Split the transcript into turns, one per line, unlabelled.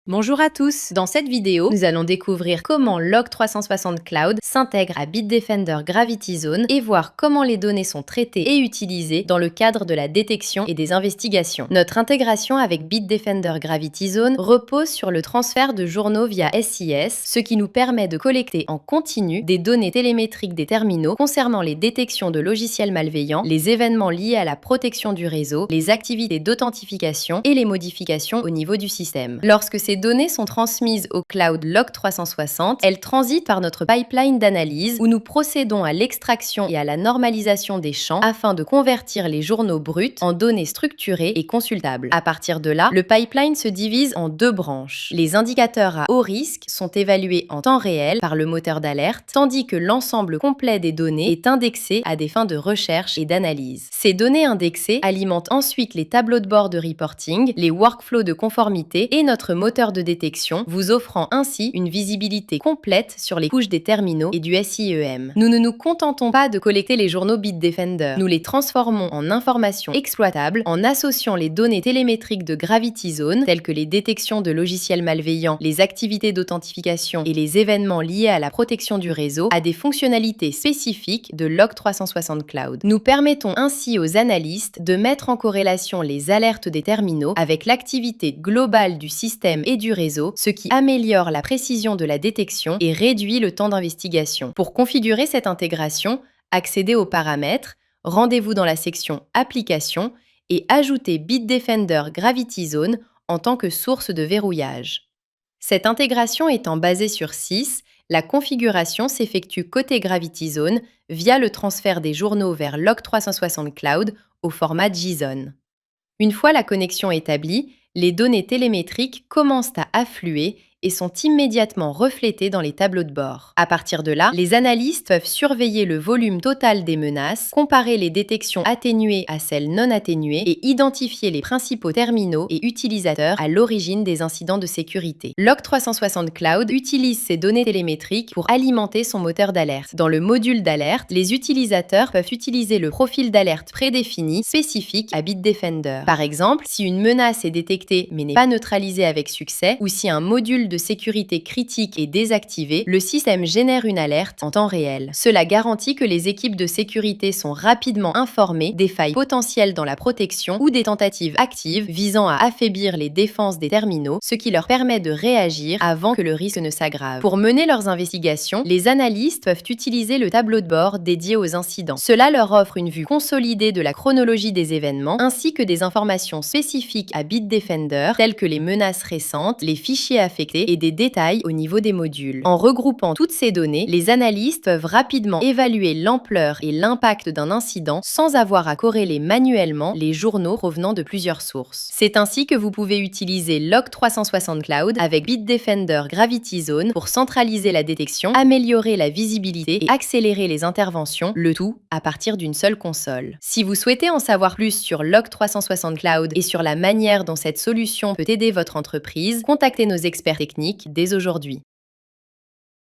Bonjour à tous, dans cette vidéo, nous allons découvrir comment Log360 Cloud s'intègre à Bitdefender Gravity Zone et voir comment les données sont traitées et utilisées dans le cadre de la détection et des investigations. Notre intégration avec Bitdefender Gravity Zone repose sur le transfert de journaux via SIS, ce qui nous permet de collecter en continu des données télémétriques des terminaux concernant les détections de logiciels malveillants, les événements liés à la protection du réseau, les activités d'authentification et les modifications au niveau du système. Lorsque ces données sont transmises au cloud Log360, elles transitent par notre pipeline d'analyse où nous procédons à l'extraction et à la normalisation des champs afin de convertir les journaux bruts en données structurées et consultables. À partir de là, le pipeline se divise en deux branches. Les indicateurs à haut risque sont évalués en temps réel par le moteur d'alerte, tandis que l'ensemble complet des données est indexé à des fins de recherche et d'analyse. Ces données indexées alimentent ensuite les tableaux de bord de reporting, les workflows de conformité et notre moteur de détection, vous offrant ainsi une visibilité complète sur les couches des terminaux et du SIEM. Nous ne nous contentons pas de collecter les journaux Bitdefender, nous les transformons en informations exploitables en associant les données télémétriques de Gravity Zone, telles que les détections de logiciels malveillants, les activités d'authentification et les événements liés à la protection du réseau, à des fonctionnalités spécifiques de Log360 Cloud. Nous permettons ainsi aux analystes de mettre en corrélation les alertes des terminaux avec l'activité globale du système et du réseau, ce qui améliore la précision de la détection et réduit le temps d'investigation. Pour configurer cette intégration, accédez aux paramètres, rendez-vous dans la section Applications et ajoutez Bitdefender Gravity Zone en tant que source de verrouillage. Cette intégration étant basée sur 6, la configuration s'effectue côté Gravity Zone via le transfert des journaux vers Log360 Cloud au format JSON. Une fois la connexion établie, les données télémétriques commencent à affluer et sont immédiatement reflétées dans les tableaux de bord. À partir de là, les analystes peuvent surveiller le volume total des menaces, comparer les détections atténuées à celles non atténuées et identifier les principaux terminaux et utilisateurs à l'origine des incidents de sécurité. Log360 Cloud utilise ces données télémétriques pour alimenter son moteur d'alerte. Dans le module d'alerte, les utilisateurs peuvent utiliser le profil d'alerte prédéfini spécifique à Bitdefender. Par exemple, si une menace est détectée mais n'est pas neutralisée avec succès, ou si un module de sécurité critique est désactivé, le système génère une alerte en temps réel. Cela garantit que les équipes de sécurité sont rapidement informées des failles potentielles dans la protection ou des tentatives actives visant à affaiblir les défenses des terminaux, ce qui leur permet de réagir avant que le risque ne s'aggrave. Pour mener leurs investigations, les analystes peuvent utiliser le tableau de bord dédié aux incidents. Cela leur offre une vue consolidée de la chronologie des événements ainsi que des informations spécifiques à Bitdefender telles que les menaces récentes, les fichiers affectés et des détails au niveau des modules. En regroupant toutes ces données, les analystes peuvent rapidement évaluer l'ampleur et l'impact d'un incident sans avoir à corréler manuellement les journaux provenant de plusieurs sources. C'est ainsi que vous pouvez utiliser Log360 Cloud avec Bitdefender Gravity Zone pour centraliser la détection, améliorer la visibilité et accélérer les interventions, le tout à partir d'une seule console. Si vous souhaitez en savoir plus sur Log360 Cloud et sur la manière dont cette solution peut aider votre entreprise, contactez nos experts techniques dès aujourd'hui.